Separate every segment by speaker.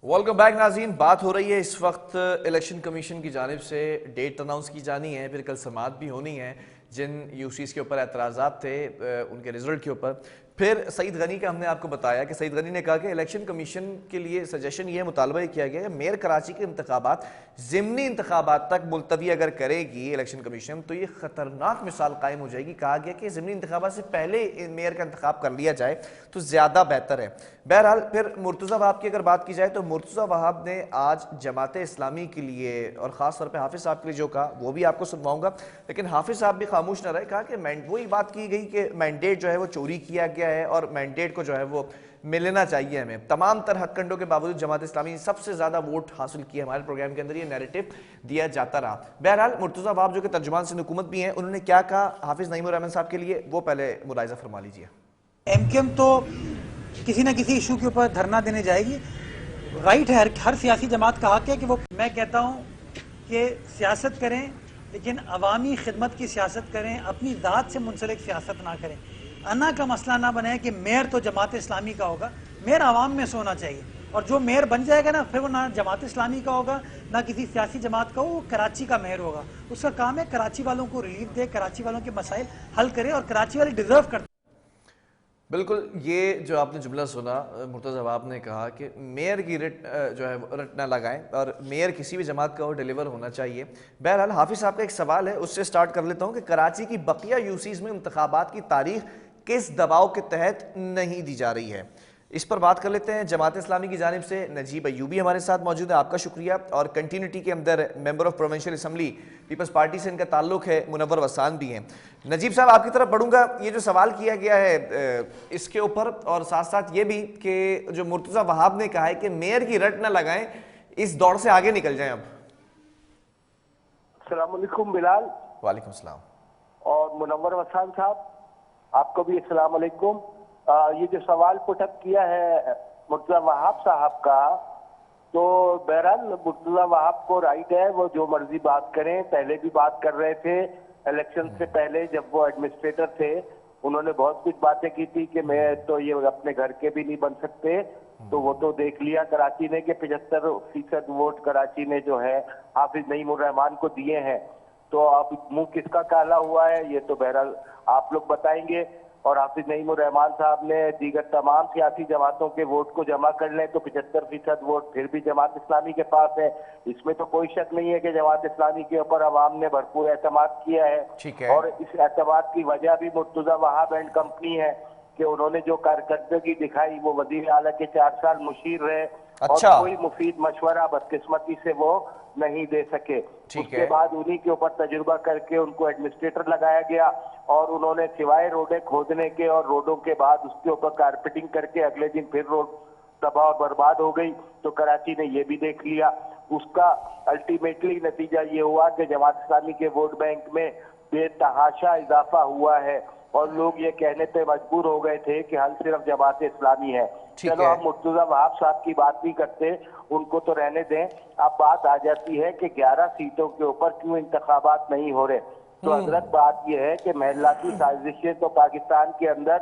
Speaker 1: Welcome back नाज़रीन। बात हो रही है इस वक्त इलेक्शन कमीशन की जानिब से डेट अनाउंस की जानी है, फिर कल समाअत भी होनी है। जिन यूसीज़ के ऊपर एतराज़ात थे उनके रिजल्ट के ऊपर फिर सईद गनी का हमने आपको बताया कि सईद गनी ने कहा कि इलेक्शन कमीशन के लिए सजेशन ये मुतालबा किया गया है मेयर कराची के इंतखाबात ज़िमनी इंतखाबात तक मुलतवी अगर करेगी इलेक्शन कमीशन तो ये ख़तरनाक मिसाल कायम हो जाएगी। कहा गया कि ज़िमनी इंतखाबात से पहले मेयर का इंतखाब कर लिया जाए तो ज़्यादा बेहतर है। बहरहाल फिर मुर्तज़ा वहाब की अगर बात की जाए तो मुर्तज़ा वहाब ने आज जमात इस्लामी के लिए और ख़ास तौर पर हाफिज़ साहब के लिए जो कहा वो भी आपको सुनवाऊंगा, लेकिन हाफिज़ साहब भी खामोश न रहे। कहा कि वही बात की गई कि मैंडेट जो है वो चोरी किया गया है और मैंडेट को जो है वो मिलना चाहिए हमें। तमाम तरह हथकंडों के बावजूद जमात इस्लामी ने सबसे ज्यादा वोट हासिल किए। हमारे प्रोग्राम के अंदर ये नैरेटिव दिया जाता रहा। बहरहाल मुर्तज़ा वहाब जो कि तर्जुमान सिंध हुकूमत भी हैं, उन्होंने क्या कहा हाफिज नईमुर रहमान साहब के लिए वो पहले मुलाहिज़ा फरमा लीजिए।
Speaker 2: एमकेएम तो किसी ना किसी इशू के ऊपर धरना देने जाएगी। राइट है, हर सियासी जमात का हक है कि वो, मैं कहता हूँ कि सियासत करें लेकिन अवामी खिदमत की सियासत करें, अपनी ज़ात से मुंसलिक सियासत ना करें। अन्ना का मसला ना बने कि मेयर तो जमात इस्लामी का होगा, मेयर आवाम में से होना चाहिए। और जो मेयर बन जाएगा ना, फिर वो ना जमात इस्लामी का होगा ना किसी सियासी जमात का, वो कराची का मेयर होगा। उसका काम है कराची वालों को रिलीफ दे, कराची वालों के मसाइल हल करे, और कराची वाले डिजर्व करते।
Speaker 1: बिल्कुल, ये जो आपने जुमला सुना मुर्तज़ा वहाब ने कहा कि मेयर की रिट जो है रट ना लगाएं और मेयर किसी भी जमात का वो डिलीवर होना चाहिए। बहरहाल हाफिज़ साहब का एक सवाल है, उससे स्टार्ट कर लेता हूँ कि कराची की बकिया यूसीज़ में इंतखाबात की तारीख किस दबाव के तहत नहीं दी जा रही है, इस पर बात कर लेते हैं। जमात इस्लामी की जानिब से नजीब अयूबी हमारे साथ मौजूद है, आपका शुक्रिया। और कंटिन्यूटी के अंदर member of provincial assembly people's party से इनका ताल्लुक है, मुनव्वर वसान भी हैं। नजीब साहब आपकी तरफ बढ़ूंगा। ये जो सवाल किया गया है इसके ऊपर, और साथ साथ ये भी कि जो मुर्तज़ा वहाब ने कहा है कि मेयर की रट ना लगाएं, इस दौड़ से आगे निकल जाएं। अब
Speaker 3: अस्सलाम वालेकुम बिलाल।
Speaker 1: वालेकुम सलाम।
Speaker 3: और मुनव्वर वसान साहब, आपको भी अस्सलाम वालेकुम। ये जो सवाल पुटअप किया है मुर्तज़ा वहाब साहब का, तो बहरहाल मुर्तज़ा वहाब को राइट है, वो जो मर्जी बात करें। पहले भी बात कर रहे थे इलेक्शन से पहले, जब वो एडमिनिस्ट्रेटर थे, उन्होंने बहुत कुछ बातें की थी कि मैं तो ये अपने घर के भी नहीं बन सकते। तो वो तो देख लिया कराची ने कि 75% वोट कराची ने जो है हाफिज नईमुर रहमान को दिए हैं। तो अब मुंह किसका काला हुआ है ये तो बहरहाल आप लोग बताएंगे। और हाफिज नईमुर रहमान साहब ने दीगर तमाम सियासी जमातों के वोट को जमा कर लें तो 75% वोट फिर भी जमात इस्लामी के पास है। इसमें तो कोई शक नहीं है कि जमात इस्लामी के ऊपर अवाम ने भरपूर एतमाद किया है। और इस एतमाद की वजह भी मुर्तज़ा वहाब एंड कंपनी है कि उन्होंने जो कारकर्दगी दिखाई, वो वजीर आला के 4 साल मुशीर रहे।
Speaker 1: अच्छा।
Speaker 3: और कोई मुफीद मशवरा बदकिस्मती से वो नहीं दे सके। उसके बाद उन्हीं के ऊपर तजुर्बा करके उनको एडमिनिस्ट्रेटर लगाया गया, और उन्होंने सिवाय रोडें खोदने के और रोडों के बाद उसके ऊपर कारपेटिंग करके अगले दिन फिर रोड तबाह और बर्बाद हो गई। तो कराची ने ये भी देख लिया। उसका अल्टीमेटली नतीजा ये हुआ कि जमात इस्लामी के वोट बैंक में बेतहाशा इजाफा हुआ है, और लोग ये कहने पे मजबूर हो गए थे कि हल सिर्फ जमात इस्लामी है। चलो हम मुर्तज़ा वहाब साहब की बात नहीं करते, उनको तो रहने दें। अब बात आ जाती है कि 11 सीटों के ऊपर क्यों इंतखाबात नहीं हो रहे। तो हजरत बात यह है कि महलाती साजिशें तो पाकिस्तान के अंदर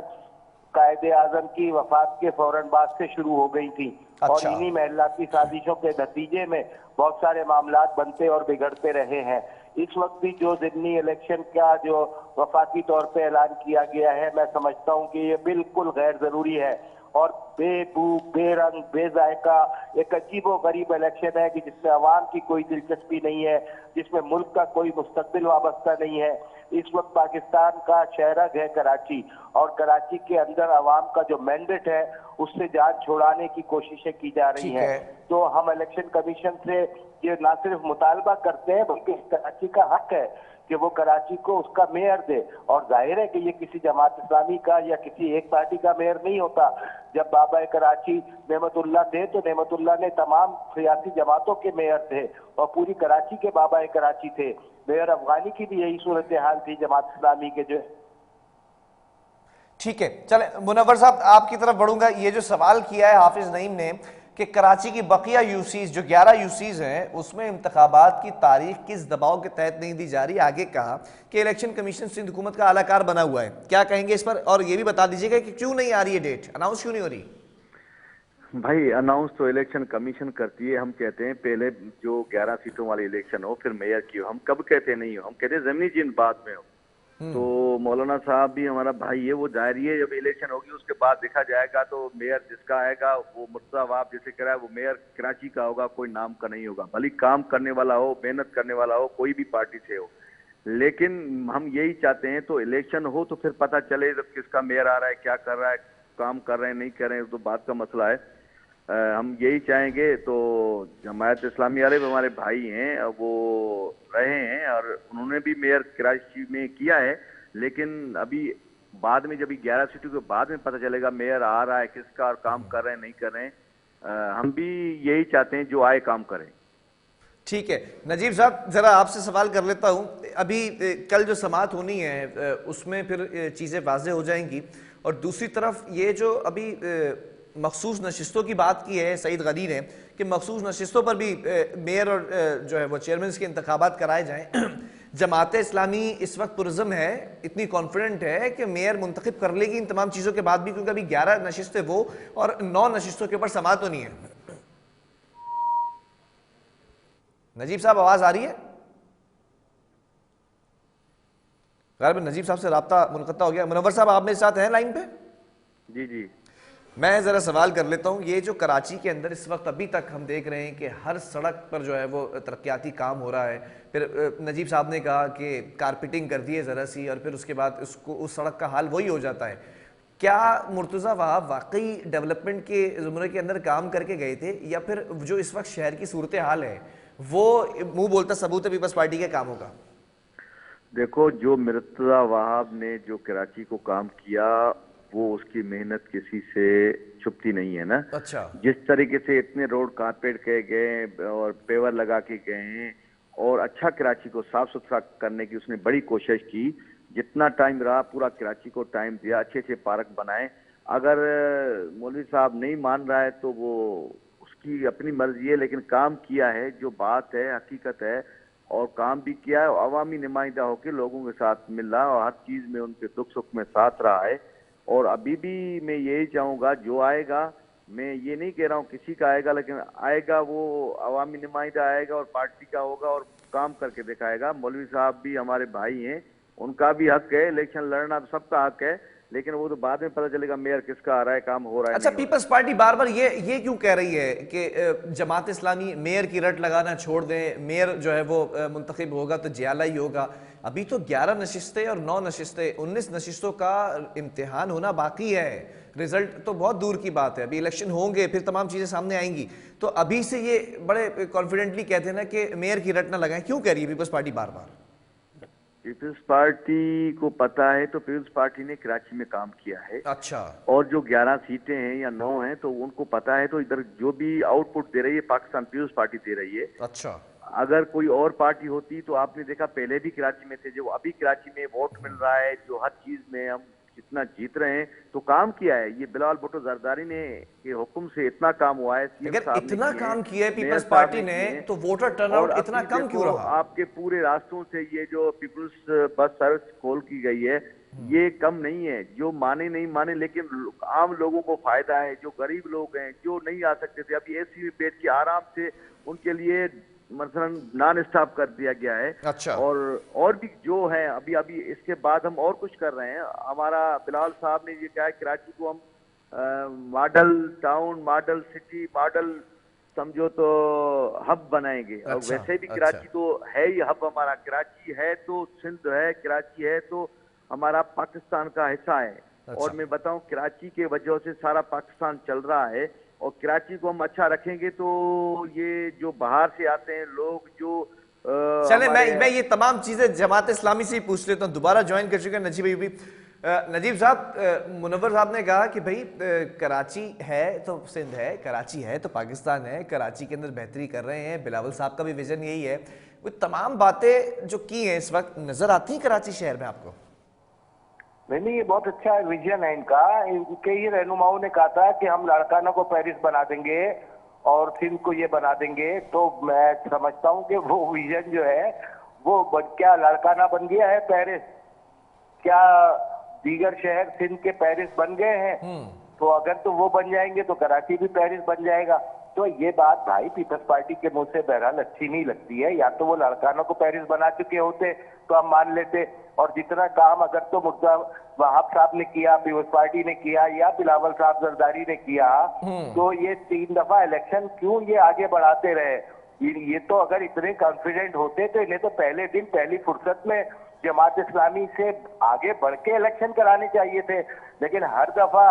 Speaker 3: कायदे आजम की वफात के फौरन बाद से शुरू हो गई थी।
Speaker 1: अच्छा।
Speaker 3: और इन्हीं महलाती साजिशों के नतीजे में बहुत सारे मामलात बनते और बिगड़ते रहे हैं। इस वक्त भी जो ज़िमनी इलेक्शन का जो वफाकी तौर पे ऐलान किया गया है, मैं समझता हूँ कि ये बिल्कुल गैर जरूरी है और बेबू बेरंग बेजायका एक अजीबो गरीब इलेक्शन है कि जिसमें अवाम की कोई दिलचस्पी नहीं है, जिसमें मुल्क का कोई मुस्तकबिल वाबस्ता नहीं है। इस वक्त पाकिस्तान का शहरग है कराची, और कराची के अंदर अवाम का जो मैंडेट है उससे जान छुड़ाने की कोशिशें की जा रही हैं। तो हम इलेक्शन कमीशन से ये ना सिर्फ मुतालबा करते हैं बल्कि कराची का हक है कि वो कराची को उसका मेयर दे। और जाहिर है कि ये किसी जमात इस्लामी का या किसी एक पार्टी का मेयर नहीं होता। जब बाबा कराची नेमतुल्लाह थे तो नेमतुल्लाह ने तमाम सियासी जमातों के मेयर थे और पूरी कराची के बाबा कराची थे। मेयर अफगानी की भी यही सूरत हाल थी जमात इस्लामी के जो।
Speaker 1: ठीक है, चले मुनव्वर साहब आपकी तरफ बढ़ूंगा। ये जो सवाल किया है हाफिज नईम ने कि कराची की बकिया यूसीज जो 11 यूसीज हैं उसमें इंतखाबात की तारीख किस दबाव के तहत नहीं दी जा रही। आगे कहा कि इलेक्शन कमीशन सिंध हुकूमत का आलाकार बना हुआ है, क्या कहेंगे इस पर? और ये भी बता दीजिएगा कि क्यों नहीं आ रही है डेट, अनाउंस क्यों नहीं हो रही?
Speaker 4: भाई अनाउंस तो इलेक्शन कमीशन करती है। हम कहते हैं पहले जो 11 सीटों वाली इलेक्शन हो, फिर मेयर की हो। हम कब कहते नहीं हो, हम कहते हैं जमीनी जिन बाद में हो। तो मौलाना साहब भी हमारा भाई है, वो जारी है। जब इलेक्शन होगी उसके बाद देखा जाएगा। तो मेयर जिसका आएगा वो मुर्तजा वाब जैसे कह रहा है, वो मेयर कराची का होगा, कोई नाम का नहीं होगा। भले काम करने वाला हो, मेहनत करने वाला हो, कोई भी पार्टी से हो। लेकिन हम यही चाहते हैं तो इलेक्शन हो तो फिर पता चले तो किसका मेयर आ रहा है, क्या कर रहा है, काम कर रहे हैं नहीं कर रहे हैं, तो बात का मसला है। हम यही चाहेंगे। तो जमायत इस्लामी वाले भी हमारे भाई हैं, वो रहे हैं और उन्होंने भी मेयर कराची में किया है। लेकिन अभी बाद में जब 11 सीटों के बाद में पता चलेगा मेयर आ रहा है किसका और काम कर रहे हैं नहीं कर रहे हैं। हम भी यही चाहते हैं जो आए काम करें।
Speaker 1: ठीक है नजीब साहब, जरा आपसे सवाल कर लेता हूं। अभी कल जो समाअत होनी है उसमें फिर चीज़ें वाज़ेह हो जाएंगी। और दूसरी तरफ ये जो अभी मखसूस नशिस्तों की बात की है सईद गनी ने कि मखसूस नशिस्तों पर भी मेयर और जो है वो चेयरमैन के इंतखाबात कराए जाएं। जमात इस्लामी इस वक्त पुरज़म है, इतनी कॉन्फिडेंट है कि मेयर मुंतखब कर लेगी इन तमाम चीज़ों के बाद भी, क्योंकि अभी 11 नशिस्तें वो और 9 नशिस्तों के ऊपर समाअत होनी है। नजीब साहब आवाज आ रही है? गैर नजीब साहब से राब्ता मुनक़ता हो गया। मुनव्वर साहब आप मेरे साथ हैं लाइन पे?
Speaker 4: जी जी,
Speaker 1: मैं ज़रा सवाल कर लेता हूँ। ये जो कराची के अंदर इस वक्त अभी तक हम देख रहे हैं कि हर सड़क पर जो है वो तरक्याती काम हो रहा है। फिर नजीब साहब ने कहा कि कारपेटिंग कर दी है ज़रा सी और फिर उसके बाद उसको उस सड़क का हाल वही हो जाता है। क्या मुर्तज़ा वहाब वाकई डेवलपमेंट के ज़ुमरे के अंदर काम करके गए थे, या फिर जो इस वक्त शहर की सूरत हाल है वो मुंह बोलता सबूत है पीपल्स पार्टी के कामों का?
Speaker 4: देखो जो मुर्तज़ा वहाब ने जो कराची को काम किया वो उसकी मेहनत किसी से छुपती नहीं है ना।
Speaker 1: अच्छा,
Speaker 4: जिस तरीके से इतने रोड कारपेट किए गए और पेवर लगा के गए हैं और अच्छा कराची को साफ सुथरा करने की उसने बड़ी कोशिश की। जितना टाइम रहा पूरा कराची को टाइम दिया, अच्छे अच्छे पार्क बनाए। अगर मौलवी साहब नहीं मान रहा है तो वो उसकी अपनी मर्जी है, लेकिन काम किया है, जो बात है हकीकत है। और काम भी किया है, अवामी नुमाइंदा होकर लोगों के साथ मिल रहा है और हर चीज में उनके दुख सुख में साथ रहा है। और अभी भी मैं यही चाहूंगा जो आएगा, मैं ये नहीं कह रहा हूँ किसी का आएगा, लेकिन आएगा वो अवामी नुमाइंदा आएगा और पार्टी का होगा और काम करके दिखाएगा। मौलवी साहब भी हमारे भाई हैं, उनका भी हक है, इलेक्शन लड़ना तो सबका हक है, लेकिन वो तो बाद में पता चलेगा मेयर किसका आ रहा है, काम हो रहा है।
Speaker 1: अच्छा, पीपल्स पार्टी बार बार ये क्यों कह रही है कि जमात इस्लामी मेयर की रट लगाना छोड़ दें, मेयर जो है वो मुंतखब होगा तो जियाला ही होगा? अभी तो 11 नशिस्तें और 9 नशिस्तें, 19 नशिस्तों का इम्तिहान होना बाकी है। रिजल्ट तो बहुत दूर की बात है, अभी इलेक्शन होंगे फिर तमाम चीजें सामने आएंगी। तो अभी से ये बड़े कॉन्फिडेंटली कहते हैं ना कि मेयर की रट ना लगाएं, क्यों कह रही है पीपल्स पार्टी बार बार?
Speaker 4: पीपल्स पार्टी को पता है, तो पीपल्स पार्टी ने कराची में काम किया है।
Speaker 1: अच्छा,
Speaker 4: और जो 11 सीटें हैं या 9 हैं तो उनको पता है। तो इधर जो भी आउटपुट दे रही है पाकिस्तान पीपल्स पार्टी दे रही है।
Speaker 1: अच्छा,
Speaker 4: अगर कोई और पार्टी होती तो आपने देखा पहले भी कराची में थे, जो अभी कराची में वोट मिल रहा है, जो हर चीज में हम जितना जीत रहे हैं, तो काम किया है। ये बिलावल भुट्टो जरदारी ने के हुक्म से इतना काम हुआ है।
Speaker 1: अगर इतना काम किया है पीपल्स पार्टी ने तो वोटर टर्नआउट इतना कम क्यों रहा?
Speaker 4: आपके पूरे रास्तों से ये जो पीपल्स बस सर्विस खोल की गई है, ये कम नहीं है। जो माने नहीं माने, लेकिन आम लोगों को फायदा है। जो गरीब लोग हैं, जो नहीं आ सकते थे, अभी एसी में बैठ के आराम से उनके लिए मसलन नॉन स्टॉप कर दिया गया है।
Speaker 1: अच्छा,
Speaker 4: और भी जो है अभी अभी इसके बाद हम और कुछ कर रहे हैं। हमारा बिलावल साहब ने ये कहा है कराची को हम model town, model city, model समझो तो हब बनाएंगे। और वैसे भी कराची तो है ही हब हमारा। कराची है तो सिंध है, कराची है तो हमारा पाकिस्तान का हिस्सा है। और मैं बताऊं कराची के वजह से सारा पाकिस्तान चल रहा है। और कराची को हम अच्छा रखेंगे तो ये जो बाहर से आते हैं लोग, जो
Speaker 1: चले मैं ये तमाम चीजें जमात इस्लामी से ही पूछ लेता हूँ। दोबारा ज्वाइन कर चुके हैं नजीब भी। नजीब साहब, मुनव्वर साहब ने कहा कि भाई कराची है तो सिंध है, कराची है तो पाकिस्तान है, कराची के अंदर बेहतरी कर रहे हैं। बिलावल साहब का भी विजन यही है। वो तमाम बातें जो की हैं इस वक्त नजर आती हैं कराची शहर में आपको?
Speaker 3: नहीं, ये बहुत अच्छा विजन है इनका। इनके ही रहनुमाओं ने कहा था कि हम लाड़काना को पेरिस बना देंगे और सिंध को ये बना देंगे। तो मैं समझता हूँ कि वो विजन जो है वो क्या लाड़काना बन गया है पेरिस? क्या दीगर शहर सिंध के पेरिस बन गए हैं? तो अगर तो वो बन जाएंगे तो कराची भी पेरिस बन जाएगा। तो ये बात भाई पीपल्स पार्टी के मुंह से बहरहाल अच्छी नहीं लगती है। या तो वो लड़कानों को पेरिस बना चुके होते तो हम मान लेते, और जितना काम अगर तो मुर्तजा वहाब साहब ने किया, पीपल्स पार्टी ने किया, या बिलावल साहब जरदारी ने किया, तो ये 3 दफा इलेक्शन क्यों ये आगे बढ़ाते रहे। ये तो अगर इतने कॉन्फिडेंट होते तो इन्हें तो पहले दिन पहली फुर्सत में जमात इस्लामी से आगे बढ़ के इलेक्शन कराने चाहिए थे। लेकिन हर दफा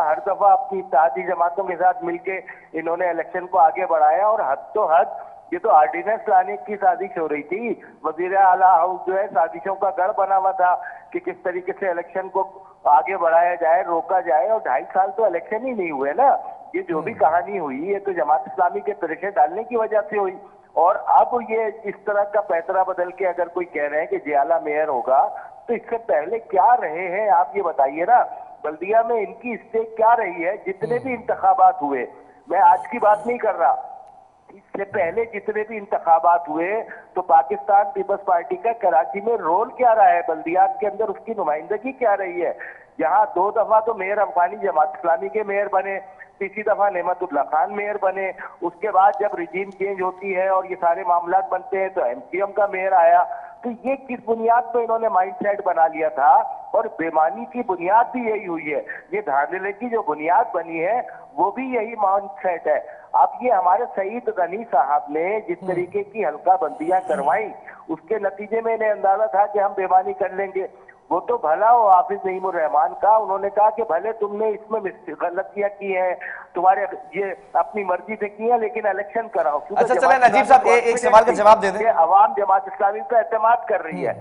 Speaker 3: अपनी इत्तेहादी जमातों के साथ मिलके इन्होंने इलेक्शन को आगे बढ़ाया। और हद तो हद, ये तो ऑर्डिनेंस लाने की साजिश हो रही थी। वजीर आला हाउस जो है साजिशों का गढ़ बना हुआ था कि किस तरीके से इलेक्शन को आगे बढ़ाया जाए, रोका जाए। और 2.5 साल तो इलेक्शन ही नहीं हुए ना। ये जो भी कहानी हुई ये तो जमात इस्लामी के प्रेशर डालने की वजह से हुई। और अब ये इस तरह का पैतरा बदल के अगर कोई कह रहे हैं कि जियाला मेयर होगा, तो इससे पहले क्या रहे हैं आप ये बताइए ना। बल्दिया में इनकी स्टेक क्या रही है? जितने भी इंतखाबात हुए, मैं आज की बात नहीं कर रहा, इससे पहले जितने भी इंतखाबात हुए, तो पाकिस्तान पीपल्स पार्टी का कराची में रोल क्या रहा है, बल्दियात के अंदर उसकी नुमाइंदगी क्या रही है। यहाँ 2 दफा तो मेयर अफगानी जमात इस्लामी के मेयर बने, तीसरी दफा नेमतुल्लाह खान मेयर बने। उसके बाद जब रिजीम चेंज होती है और ये सारे मामला बनते हैं तो एमसीएम का मेयर आया। तो ये किस बुनियाद पे इन्होंने माइंडसेट बना लिया था? और बेमानी की बुनियाद भी यही हुई है। ये धांधले की जो बुनियाद बनी है वो भी यही माइंडसेट है। अब ये हमारे सईद गनी साहब ने जिस तरीके की हल्का बंदियां करवाई, उसके नतीजे में इन्हें अंदाजा था कि हम बेमानी कर लेंगे। वो तो भला हो हाफिज नईमुर रहमान का, उन्होंने कहा कि भले तुमने इसमें गलतियां की हैं, तुम्हारे ये अपनी मर्जी से की है, लेकिन इलेक्शन कराओ।
Speaker 1: अच्छा चले नजीब साहब एक सवाल का जवाब दे दें।
Speaker 3: अवाम जमात इस्लामी पे एतमाद कर रही है।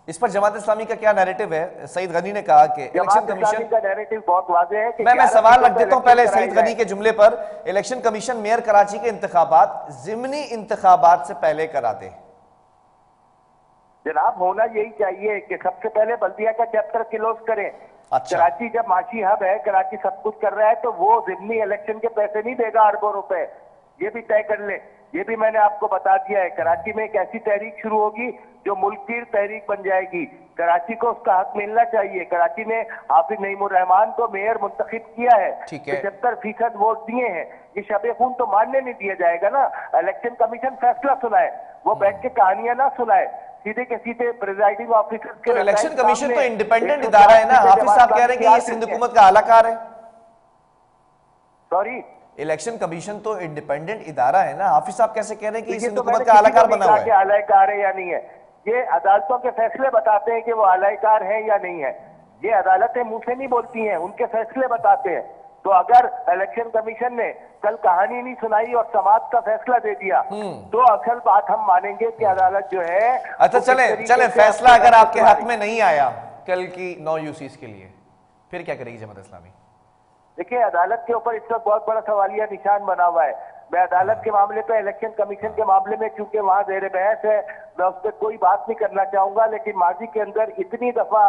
Speaker 1: इस पर जमात इस्लामी का क्या नैरेटिव है? सईद गनी ने कहा कि इलेक्शन कमीशन
Speaker 3: का नैरेटिव बहुत वाज़ेह है कि
Speaker 1: मैं सवाल रख देता हूं पहले सईद गनी के जुमले पर। इलेक्शन कमीशन मेयर कराची के इंतखाबात ज़िमनी इंतखाबात से पहले करा दे।
Speaker 3: जनाब होना यही चाहिए कि सबसे पहले बल्दिया का चैप्टर क्लोज करें।
Speaker 1: अच्छा।
Speaker 3: कराची जब माशी हब है, कराची सब कुछ कर रहा है, तो वो जिमनी इलेक्शन के पैसे नहीं देगा अरबों रुपए, ये भी तय कर ले। ये भी मैंने आपको बता दिया है। कराची में एक ऐसी तहरीक शुरू होगी जो मुल्क की तहरीक बन जाएगी। कराची को उसका हक मिलना चाहिए। कराची ने हाफिज नईमुर रहमान को मेयर मुंतखब किया है, 75% वोट दिए हैं। ये शबे खून तो मानने नहीं दिया जाएगा ना। इलेक्शन कमीशन फैसला सुनाए, वो बैठ के कहानियां ना सुनाए। सीधे के सीधे प्रिजाइडिंग ऑफिसर के
Speaker 1: इलेक्शन कमीशन तो इंडिपेंडेंट इदारा है ना। हाफिज साहब कह रहे हैं कि ये सिंध हुकूमत का आलाकार है।
Speaker 3: सॉरी,
Speaker 1: इलेक्शन कमीशन तो इंडिपेंडेंट इदारा है ना। हाफिज साहब कैसे कह रहे हैं कि सिंध हुकूमत का आलाकार बना हुआ है?
Speaker 3: आलाकार है या नहीं है, ये अदालतों के फैसले बताते हैं कि वो आलाकार है या नहीं है। ये अदालतें मुंह से नहीं बोलती हैं, उनके फैसले बताते हैं। तो अगर इलेक्शन कमीशन ने कल कहानी नहीं सुनाई और समाज का फैसला दे दिया, तो असल बात हम मानेंगे कि अदालत जो है।
Speaker 1: अच्छा चले फैसला अगर आपके हाथ में नहीं आया कल की 9 यूसीस के लिए, फिर क्या करेगी जमात इस्लामी?
Speaker 3: देखिए, अदालत के ऊपर इस वक्त बहुत बड़ा सवालिया निशान बना हुआ है। मैं अदालत के मामले पे, इलेक्शन कमीशन के मामले में, चूंकि वहां ज़ेर बहस है, मैं उस पर कोई बात नहीं करना चाहूंगा। लेकिन माजी के अंदर इतनी दफा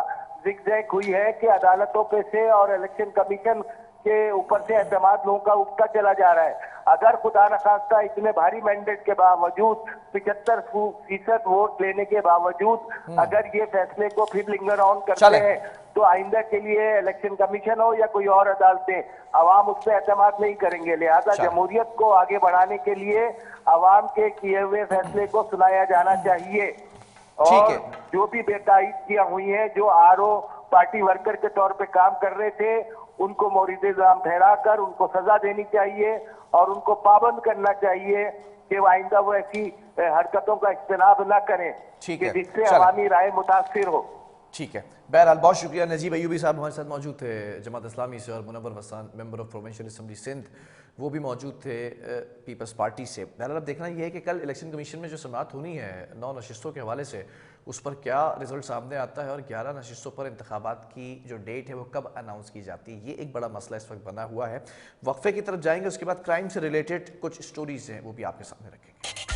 Speaker 3: जिगजैग हुई है कि अदालतों पे से और इलेक्शन कमीशन के ऊपर से एतमाद लोगों का उठता चला जा रहा है। अगर खुदा न खास्ता इतने भारी मैंडेट के बावजूद, 75% वोट लेने के बावजूद अगर ये फैसले को फिर लिंगर ऑन करते हैं, तो आइंदा के लिए इलेक्शन कमीशन हो या कोई और अदालतें, अवाम उस पर एतमाद नहीं करेंगे। लिहाजा जमहूरियत को आगे बढ़ाने के लिए अवाम के किए हुए फैसले को सुनाया जाना चाहिए। और जो भी बेकायदगियां हुई हैं, जो आरओ पार्टी वर्कर के तौर पे काम कर रहे थे, उनको मोरिद इल्जाम ठहराकर उनको सजा देनी चाहिए और उनको पाबंद करना चाहिए कि आइंदा वो ऐसी हरकतों का इज्तनाब न करें कि जिससे अवामी राय मुतासिर हो।
Speaker 1: ठीक है, बहरहाल बहुत शुक्रिया। नजीब अयूबी साहब हमारे साथ मौजूद थे जमात इस्लामी से, और Munawwar Hasan member of provincial assembly Sindh, वो भी मौजूद थे पीपल्स पार्टी से। बहरहाल अब देखना यह है कि कल इलेक्शन कमीशन में जो समाअत होनी है 9 नशिस्तों के हवाले से, उस पर क्या रिजल्ट सामने आता है और 11 नशिस्तों पर इंतखाबात की जो डेट है वो कब अनाउंस की जाती है, ये एक बड़ा मसला इस वक्त बना हुआ है। वक्फे की तरफ जाएंगे, उसके बाद क्राइम से रिलेटेड कुछ स्टोरीज हैं वो भी आपके सामने रखेंगे।